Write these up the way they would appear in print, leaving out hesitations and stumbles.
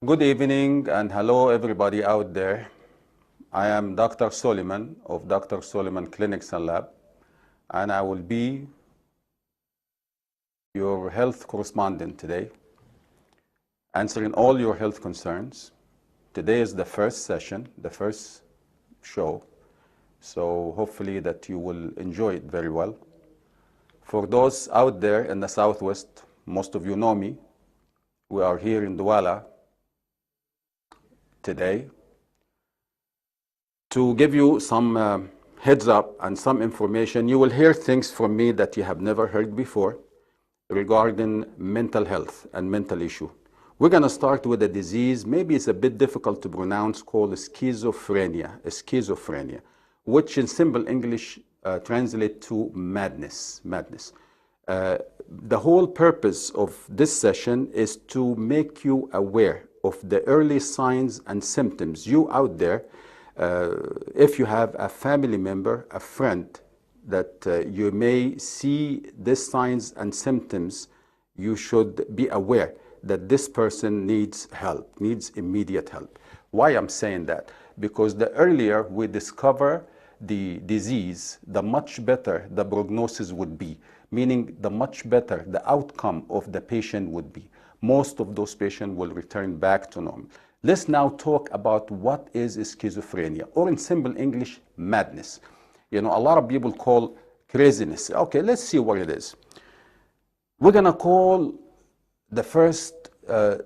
Good evening and hello everybody out there. I am Dr. Soliman of Dr. Soliman Clinics and Lab, and I will be your health correspondent today, answering all your health concerns. Today is the first session, the first show, so hopefully that you will enjoy it very well. For those out there in the Southwest, most of you know me. We are here in Vola today to give you some heads up and some information. You will hear things from me that you have never heard before regarding mental health and mental issue. We're going to start with a disease, maybe it's a bit difficult to pronounce, called schizophrenia, which in simple English translates to madness. The whole purpose of this session is to make you aware of the early signs and symptoms. You out there, if you have a family member, a friend, that you may see these signs and symptoms, you should be aware that this person needs help, needs immediate help. Why I'm saying that? Because the earlier we discover the disease, the much better the prognosis would be, meaning the much better the outcome of the patient would be. Most of those patients will return back to normal. Let's now talk about what is schizophrenia, or in simple English, madness. You know, a lot of people call craziness. Okay, let's see what it is. We're going to call the first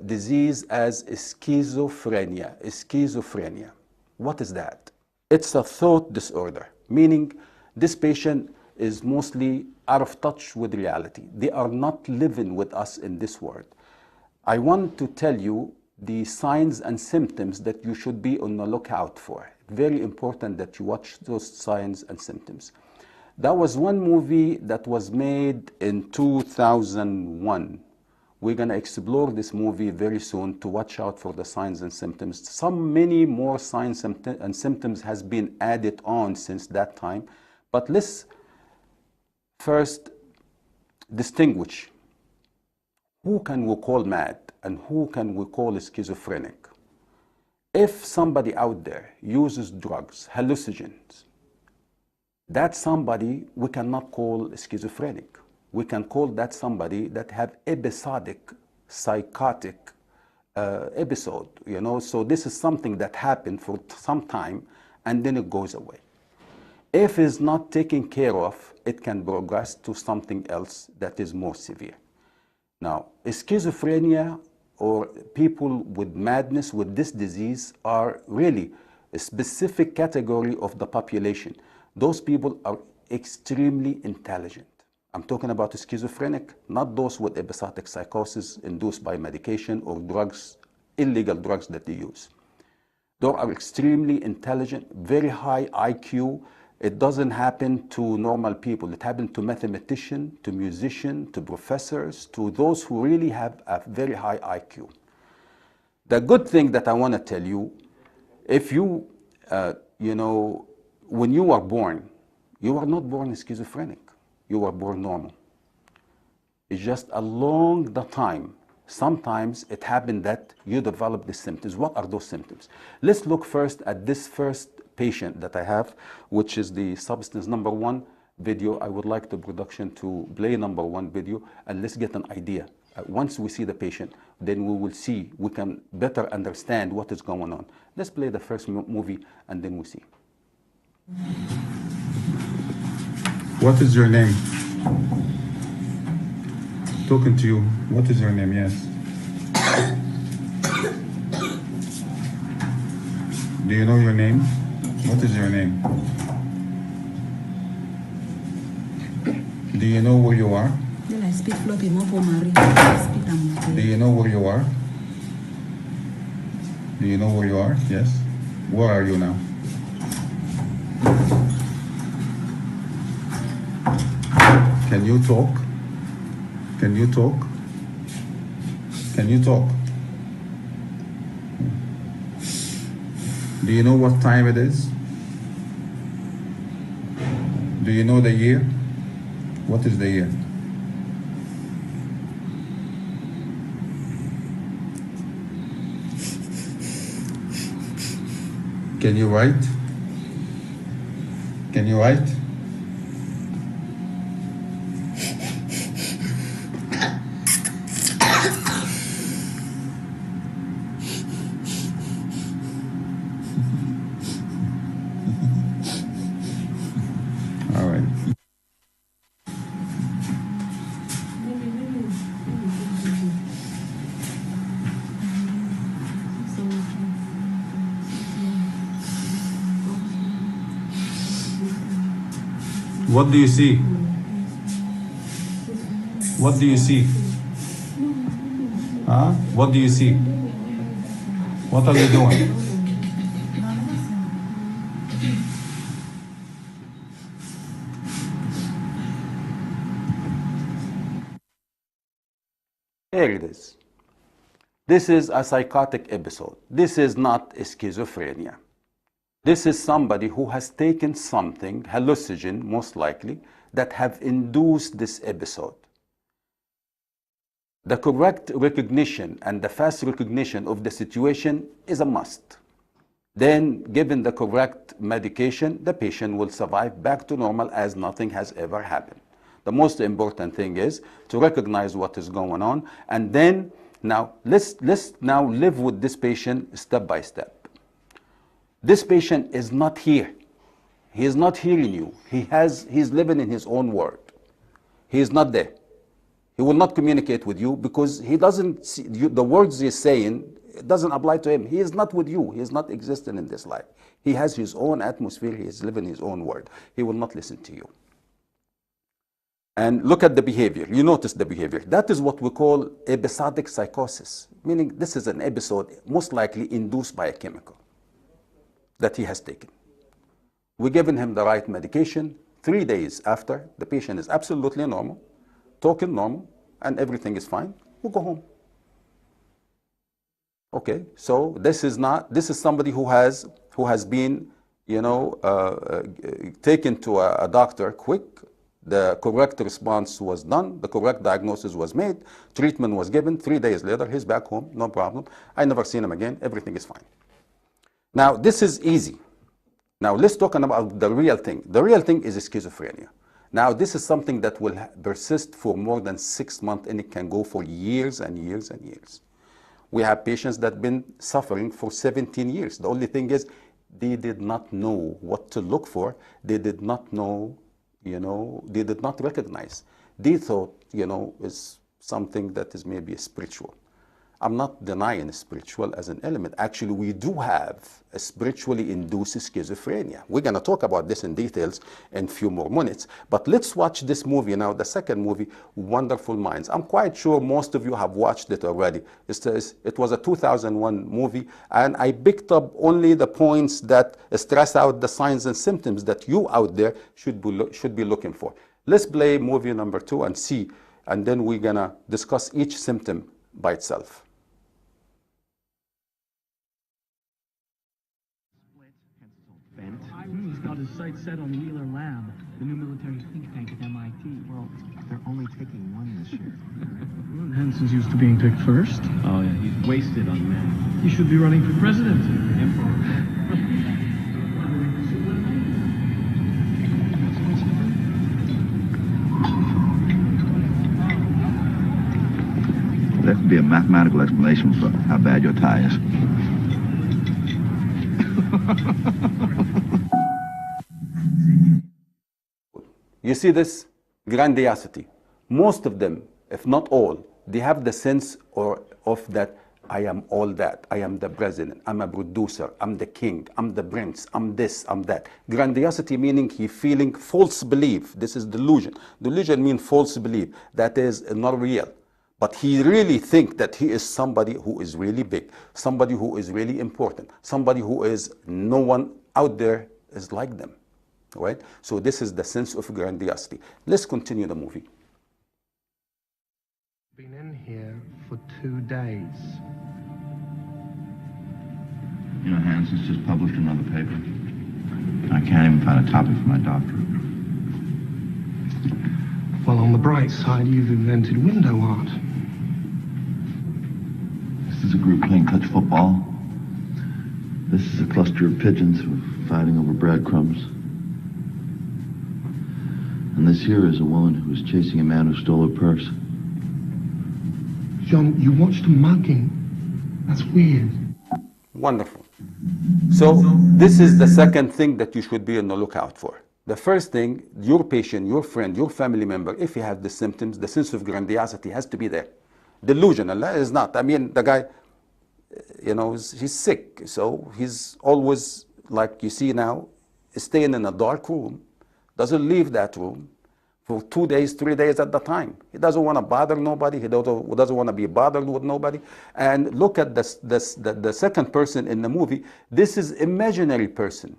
disease as schizophrenia. Schizophrenia. What is that? It's a thought disorder, meaning this patient is mostly out of touch with reality. They are not living with us in this world. I want to tell you the signs and symptoms that you should be on the lookout for. Very important that you watch those signs and symptoms. That was one movie that was made in 2001. We're going to explore this movie very soon to watch out for the signs and symptoms. Many more signs and symptoms has been added on since that time. But let's first distinguish who can we call mad and who can we call schizophrenic. If somebody out there uses drugs, hallucinogens, that's somebody we cannot call schizophrenic. We can call that somebody that have episodic psychotic episode, you know. So this is something that happened for some time and then it goes away. If it's not taken care of, it can progress to something else that is more severe. Now, schizophrenia or people with madness, with this disease, are really a specific category of the population. Those people are extremely intelligent. I'm talking about schizophrenic, not those with episodic psychosis induced by medication or drugs, illegal drugs that they use. Those are extremely intelligent, very high IQ. It doesn't happen to normal people. It happens to mathematicians, to musicians, to professors, to those who really have a very high IQ. The good thing that I want to tell you, if you, when you are born, you are not born schizophrenic. You are born normal. It's just along the time, sometimes it happens that you develop the symptoms. What are those symptoms? Let's look first at this first patient that I have, which is the substance number 1 video. I would like the production to play number 1 video, and let's get an idea. Once we see the patient, then we will see, we can better understand what is going on. Let's play the first movie, and then we see. What is your name? Talking to you. What is your name? Yes. Do you know your name? What is your name? Do you know where you are? Do you know where you are? Do you know where you are? Yes. Where are you now? Can you talk? Can you talk? Can you talk? Do you know what time it is? Do you know the year? What is the year? Can you write? Can you write? All right. What do you see? What do you see? Huh? What do you see? What are you doing? Here it is. This is a psychotic episode. This is not schizophrenia. This is somebody who has taken something, hallucinogen most likely, that have induced this episode. The correct recognition and the fast recognition of the situation is a must. Then, given the correct medication, the patient will survive back to normal as nothing has ever happened. The most important thing is to recognize what is going on, and then now let's now live with this patient step by step. This patient is not here. He is not hearing you. He's living in his own world. He is not there. He will not communicate with you because he doesn't see you, the words he's saying, it doesn't apply to him. He is not with you. He is not existing in this life. He has his own atmosphere. He is living his own world. He will not listen to you. And look at the behavior. You notice the behavior. That is what we call episodic psychosis, meaning this is an episode most likely induced by a chemical that he has taken. We've given him the right medication. 3 days after, the patient is absolutely normal, talking normal, and everything is fine. We'll go home. Okay, so this is somebody who has been, taken to a doctor quick. The correct response was done. The correct diagnosis was made. Treatment was given. 3 days later, he's back home. No problem. I never seen him again. Everything is fine. Now, this is easy. Now, let's talk about the real thing. The real thing is schizophrenia. Now, this is something that will persist for more than 6 months, and it can go for years and years and years. We have patients that have been suffering for 17 years. The only thing is they did not know what to look for. They did not know, they did not recognize. They thought, is something that is maybe spiritual. I'm not denying spiritual as an element. Actually, we do have a spiritually induced schizophrenia. We're going to talk about this in details in a few more minutes. But let's watch this movie now, the second movie, Wonderful Minds. I'm quite sure most of you have watched it already. It was a 2001 movie, and I picked up only the points that stress out the signs and symptoms that you out there should be looking for. Let's play movie number 2 and see, and then we're going to discuss each symptom by itself. He's got his sights set on Wheeler Lab, the new military think tank at MIT. Well, they're only taking one this year. Henson's used to being picked first. Oh, yeah, he's wasted on men. He should be running for president. There could be a mathematical explanation for how bad your tie is. You see this grandiosity. Most of them, if not all, they have the sense of that I am all that. I am the president. I'm a producer. I'm the king. I'm the prince. I'm this. I'm that. Grandiosity meaning he feeling false belief. This is delusion. Delusion means false belief. That is not real. But he really thinks that he is somebody who is really big, somebody who is really important, somebody who is no one out there is like them. Right? So this is the sense of grandiosity. Let's continue the movie. Been in here for 2 days. You know, Hanson's just published another paper. I can't even find a topic for my doctorate. Well, on the bright side, you've invented window art. This is a group playing touch football. This is a cluster of pigeons who are fighting over breadcrumbs. And this here is a woman who was chasing a man who stole her purse. John, you watched a mugging. That's weird. Wonderful. So this is the second thing that you should be on the lookout for. The first thing, your patient, your friend, your family member, if he has the symptoms, the sense of grandiosity has to be there. Delusional is not. I mean, the guy, you know, he's sick. So he's always, like you see now, staying in a dark room, doesn't leave that room for 2 days, 3 days at the time. He doesn't want to bother nobody. He doesn't want to be bothered with nobody. And look at the second person in the movie. This is imaginary person.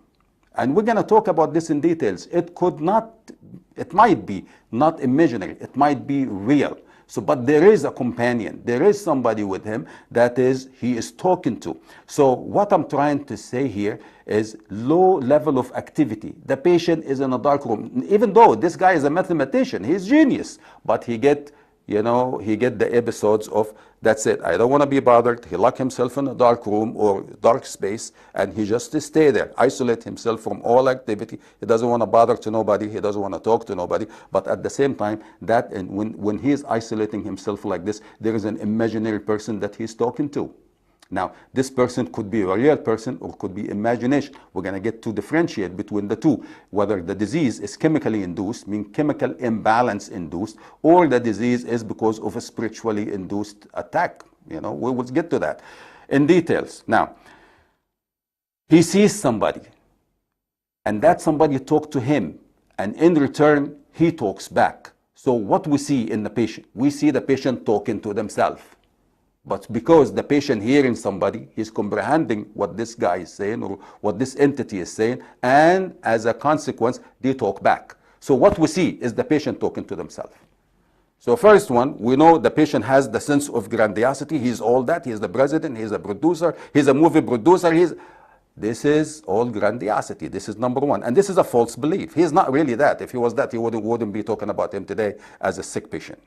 And we're going to talk about this in details. It might be not imaginary. It might be real. So, but there is a companion. There is somebody with him that he is talking to. So what I'm trying to say here is low level of activity. The patient is in a dark room. Even though this guy is a mathematician, he's genius, but he get the episodes of, that's it, I don't want to be bothered. He lock himself in a dark room or dark space, and he just stay there, isolate himself from all activity. He doesn't want to bother to nobody. He doesn't want to talk to nobody. But at the same time, when he is isolating himself like this, there is an imaginary person that he's talking to. Now, this person could be a real person or could be imagination. We're going to get to differentiate between the two, whether the disease is chemically induced, meaning chemical imbalance induced, or the disease is because of a spiritually induced attack. You know, we will get to that in details. Now, he sees somebody, and that somebody talks to him, and in return, he talks back. So what we see in the patient, we see the patient talking to themselves. But because the patient hearing somebody, he's comprehending what this guy is saying or what this entity is saying, and as a consequence, they talk back. So what we see is the patient talking to themselves. So first one, we know the patient has the sense of grandiosity. He's all that. He's the president. He's a producer. He's a movie producer. This is all grandiosity. This is number one. And this is a false belief. He's not really that. If he was that, he wouldn't be talking about him today as a sick patient.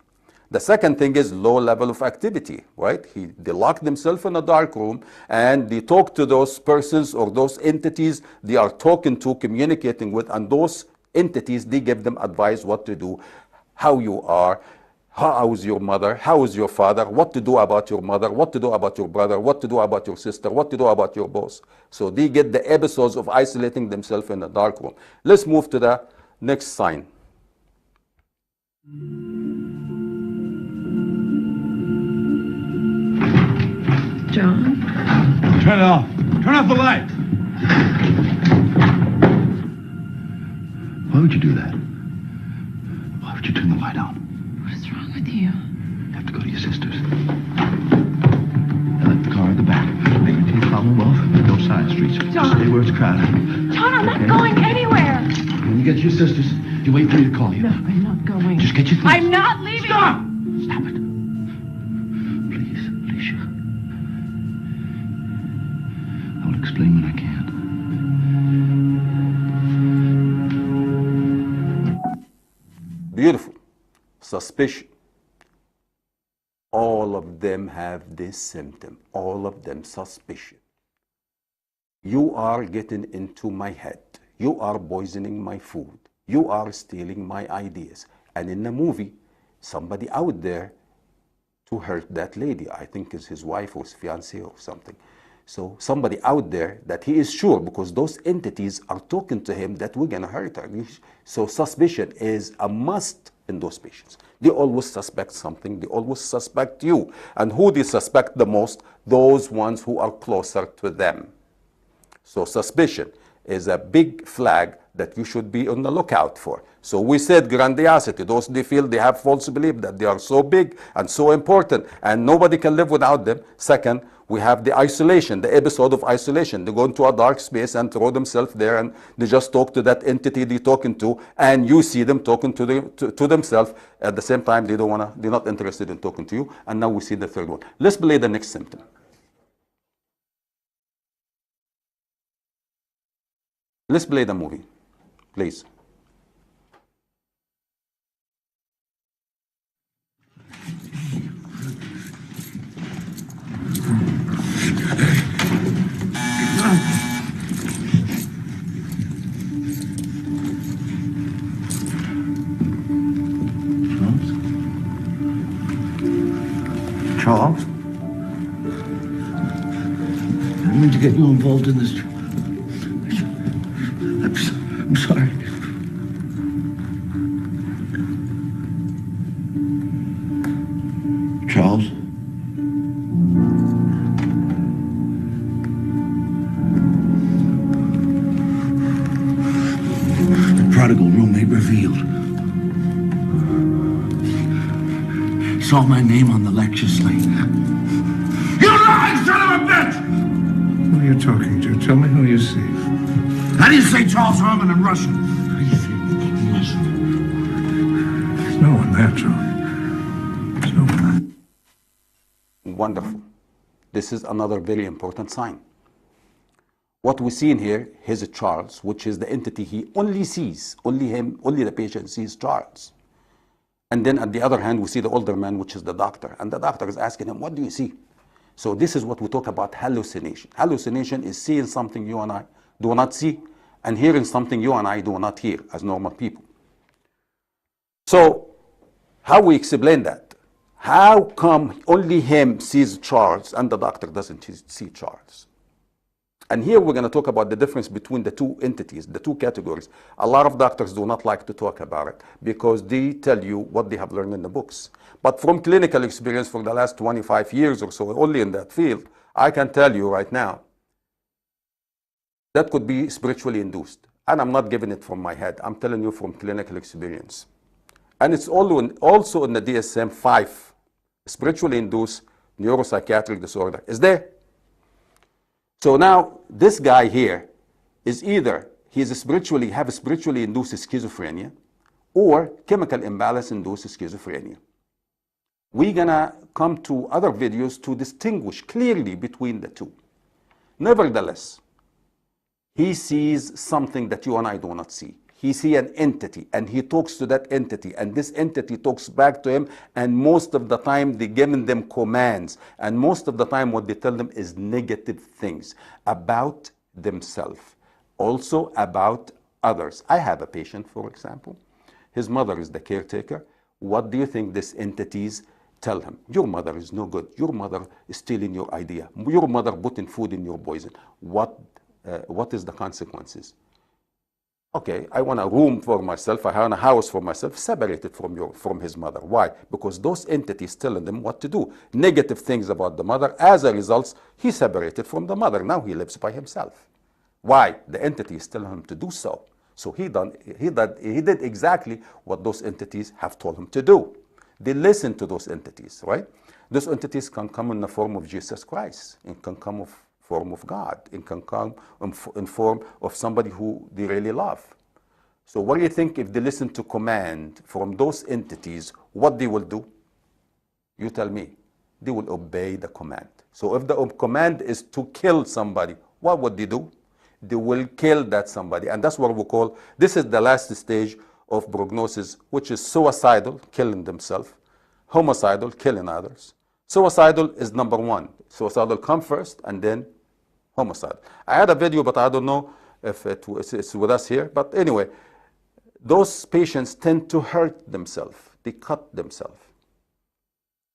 The second thing is low level of activity, right? They lock themselves in a dark room and they talk to those persons or those entities they are talking to, communicating with, and those entities, they give them advice what to do, how you are, how is your mother, how is your father, what to do about your mother, what to do about your brother, what to do about your sister, what to do about your boss. So they get the episodes of isolating themselves in a dark room. Let's move to the next sign. John? Turn it off. Turn off the light. Why would you do that? Why would you turn the light on? What is wrong with you? You have to go to your sister's. I left the car at the back. Make your teeth follow them off. No side streets. John. Stay where it's crowded. John, I'm not Okay. going anywhere. When you get to your sister's, you wait for me to call you. No, I'm not going. Just get your things. I'm not leaving. Stop! Stop it. Please, Alicia. I will explain when I can. Beautiful. Suspicion. All of them have this symptom. All of them suspicion. You are getting into my head. You are poisoning my food. You are stealing my ideas. And in the movie, somebody out there to hurt that lady, I think is his wife or his fiancée or something. So somebody out there that he is sure, because those entities are talking to him, that we're going to hurt her. So suspicion is a must in those patients. They always suspect something. They always suspect you. And who they suspect the most? Those ones who are closer to them. So suspicion is a big flag that you should be on the lookout for. So we said grandiosity. Those they feel they have false belief that they are so big and so important and nobody can live without them. Second, we have the isolation, the episode of isolation. They go into a dark space and throw themselves there and they just talk to that entity they're talking to, and you see them talking to themselves. At the same time, they're not interested in talking to you. And now we see the third one. Let's play the next symptom. Let's play the movie, please. Charles? I didn't mean to get you involved in this. I'm sorry. Charles? The prodigal roommate revealed. Saw my name on the lecture slate. You lying son of a bitch! Who are you talking to? Tell me who you see. I didn't say Charles Herman in Russian. How do you feel fucking Russian? There's no one there, John. There's no one there. Wonderful. This is another very important sign. What we see in here is Charles, which is the entity he only sees, only him, only the patient sees Charles. And then at the other hand, we see the older man, which is the doctor. And the doctor is asking him, what do you see? So this is what we talk about hallucination. Hallucination is seeing something you and I do not see, and hearing something you and I do not hear as normal people. So how we explain that? How come only him sees Charles and the doctor doesn't see Charles? And here we're going to talk about the difference between the two entities, the two categories. A lot of doctors do not like to talk about it because they tell you what they have learned in the books. But from clinical experience for the last 25 years or so, only in that field, I can tell you right now, that could be spiritually induced. And I'm not giving it from my head. I'm telling you from clinical experience. And it's also in the DSM-5, spiritually induced neuropsychiatric disorder is there. So now this guy here is either have a spiritually induced schizophrenia or chemical imbalance induced schizophrenia. We're gonna come to other videos to distinguish clearly between the two. Nevertheless, he sees something that you and I do not see. He sees an entity and he talks to that entity, and this entity talks back to him, and most of the time they giving them commands, and most of the time what they tell them is negative things about themselves, also about others. I have a patient, for example. His mother is the caretaker. What do you think these entities tell him? Your mother is no good. Your mother is stealing your idea. Your mother putting food in your poison. What is the consequences? Okay, I want a room for myself, I want a house for myself, separated from his mother. Why? Because those entities telling them what to do. Negative things about the mother. As a result, he separated from the mother. Now he lives by himself. Why? The entity is telling him to do so. So he did exactly what those entities have told him to do. They listen to those entities, right? Those entities can come in the form of Jesus Christ. It can come in form of God. It can come in form of somebody who they really love. So what do you think if they listen to command from those entities, what they will do? You tell me. They will obey the command. So if the command is to kill somebody, what would they do? They will kill that somebody. And that's what we call, this is the last stage of prognosis, which is suicidal, killing themselves, homicidal, killing others. Suicidal is number one. Suicidal come first and then homicide. I had a video, but I don't know if it's with us here. But anyway, those patients tend to hurt themselves. They cut themselves.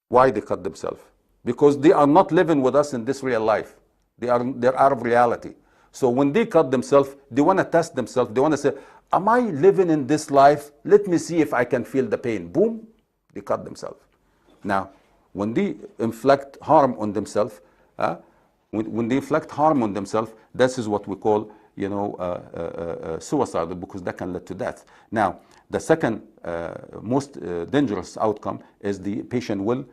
Why they cut themselves? Because they are not living with us in this real life. They're out of reality. So when they cut themselves, they want to test themselves. They want to say, am I living in this life? Let me see if I can feel the pain. Boom, they cut themselves. Now, when they inflict harm on themselves, when they inflict harm on themselves, this is what we call, suicidal, because that can lead to death. Now, the second most dangerous outcome is the patient will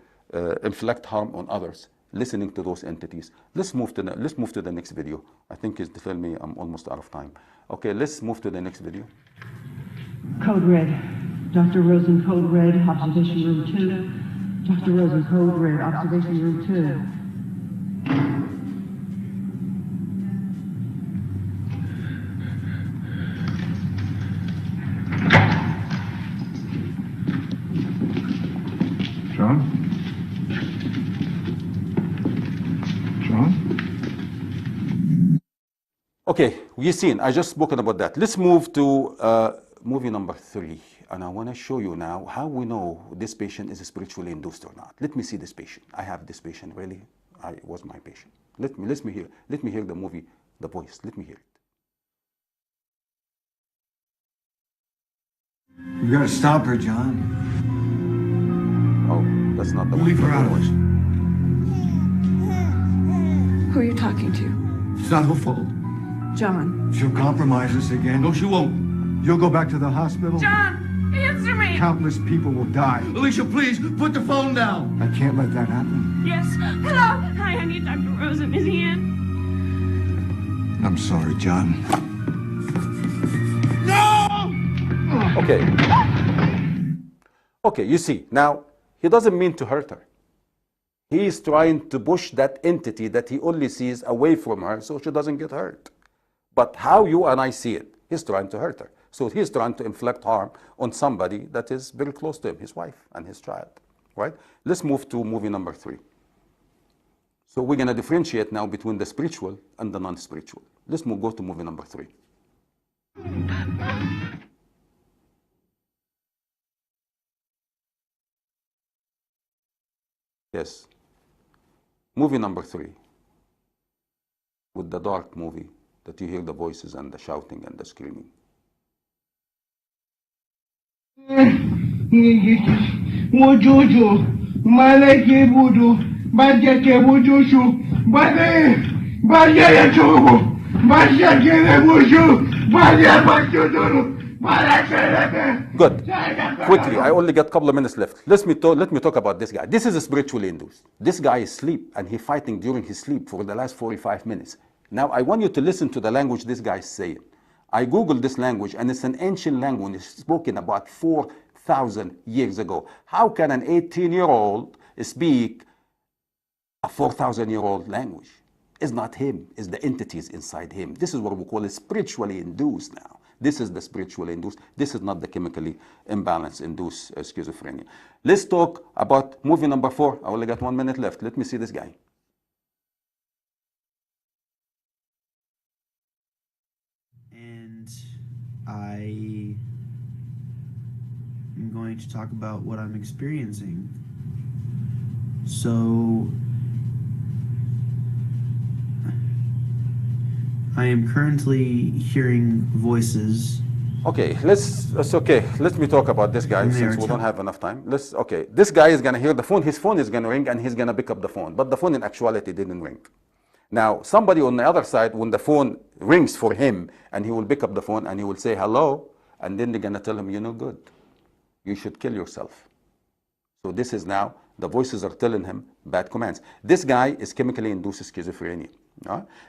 inflict harm on others, listening to those entities. Let's move to the next video. I think it's telling me I'm almost out of time. Okay, let's move to the next video. Code Red. Dr. Rosen, Code Red, Observation Room 2. Dr. Rosen, Code Red, Observation Room 2. John? Okay, we've seen, I just spoken about that. Let's move to movie number 3. and I want to show you now how we know this patient is spiritually induced or not. Let me see this patient. I have this patient, really. I was my patient. Let me hear the movie, the voice. Let me hear it. You gotta stop her, John. Oh, that's not the one. Leave her out of it. Who are you talking to? It's not her fault. John. She'll compromise us again. No, she won't. You'll go back to the hospital. John, answer me! Countless people will die. Alicia, please, put the phone down. I can't let that happen. Yes. Hello. Hi, I need Dr. Rosen. Is he in? I'm sorry, John. Okay. Okay, you see, now, he doesn't mean to hurt her. He is trying to push that entity that he only sees away from her so she doesn't get hurt. But how you and I see it, he's trying to hurt her. So he's trying to inflict harm on somebody that is very close to him, his wife and his child, right? Let's move to movie number 3. So we're going to differentiate now between the spiritual and the non-spiritual. Let's go to movie number 3. Yes. Movie number 3. With the dark movie that you hear the voices and the shouting and the screaming. Good. Quickly, I only got a couple of minutes left. Let me talk about this guy. This is spiritually induced. This guy is asleep, and he's fighting during his sleep for the last 45 minutes. Now, I want you to listen to the language this guy is saying. I Googled this language, and it's an ancient language. It's spoken about 4,000 years ago. How can an 18-year-old speak a 4,000-year-old language? It's not him. It's the entities inside him. This is what we call it spiritually induced now. This is the spiritually induced. This is not the chemically imbalanced induced schizophrenia. Let's talk about movie number 4. I only got 1 minute left. Let me see this guy. And I am going to talk about what I'm experiencing. So I am currently hearing voices. Okay, it's okay. Let me talk about this guy since we don't have enough time. Okay, this guy is gonna hear the phone. His phone is gonna ring, and he's gonna pick up the phone. But the phone, in actuality, didn't ring. Now, somebody on the other side, when the phone rings for him, and he will pick up the phone and he will say hello, and then they're gonna tell him, you're no good. You should kill yourself. So this is now the voices are telling him bad commands. This guy is chemically induced schizophrenia,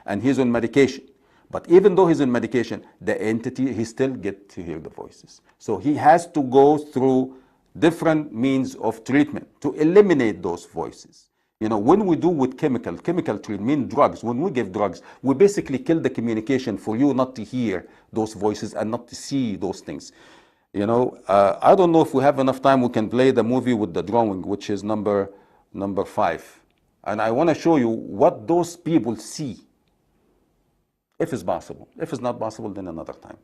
and he's on medication. But even though he's on medication, the entity, he still gets to hear the voices. So he has to go through different means of treatment to eliminate those voices. You know, when we do with chemical treatment, drugs, when we give drugs, we basically kill the communication for you not to hear those voices and not to see those things. You know, I don't know if we have enough time. We can play the movie with the drawing, which is number 5. And I want to show you what those people see. If it's possible. If it's not possible, then another time.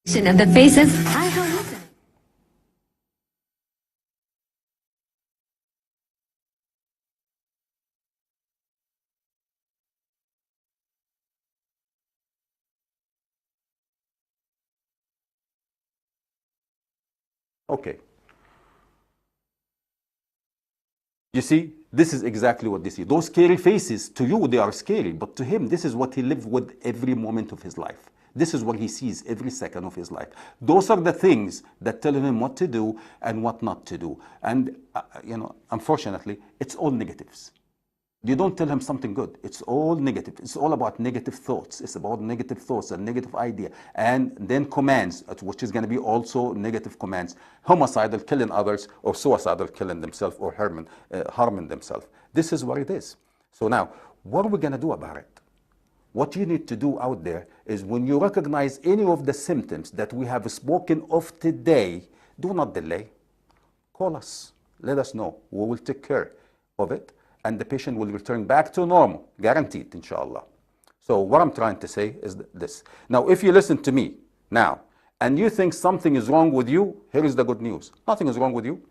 Of the faces, I hallucinate. Okay. You see, this is exactly what they see. Those scary faces, to you, they are scary, but to him, this is what he lived with every moment of his life. This is what he sees every second of his life. Those are the things that tell him what to do and what not to do. And, you know, unfortunately, it's all negatives. You don't tell him something good. It's all negative. It's all about negative thoughts. It's about negative thoughts and negative idea. And then commands, which is going to be also negative commands. Homicidal, killing others, or suicidal, killing themselves, or harming themselves. This is what it is. So now, what are we going to do about it? What you need to do out there is when you recognize any of the symptoms that we have spoken of today, do not delay. Call us. Let us know. We will take care of it. And the patient will return back to normal, guaranteed, inshallah. So what I'm trying to say is this. Now, if you listen to me now, and you think something is wrong with you, here is the good news. Nothing is wrong with you.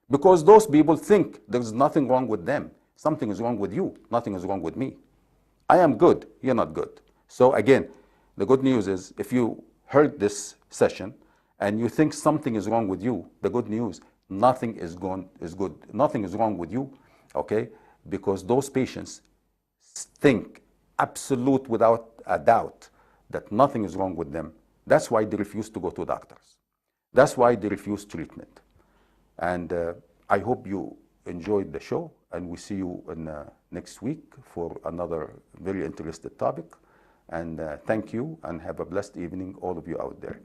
Because those people think there's nothing wrong with them. Something is wrong with you. Nothing is wrong with me. I am good. You're not good. So again, the good news is if you heard this session and you think something is wrong with you, the good news, nothing is good. Nothing is wrong with you, okay? Because those patients think absolute without a doubt that nothing is wrong with them. That's why they refuse to go to doctors. That's why they refuse treatment. And I hope you enjoyed the show, and we see you in, next week for another very interesting topic. And thank you, and have a blessed evening, all of you out there.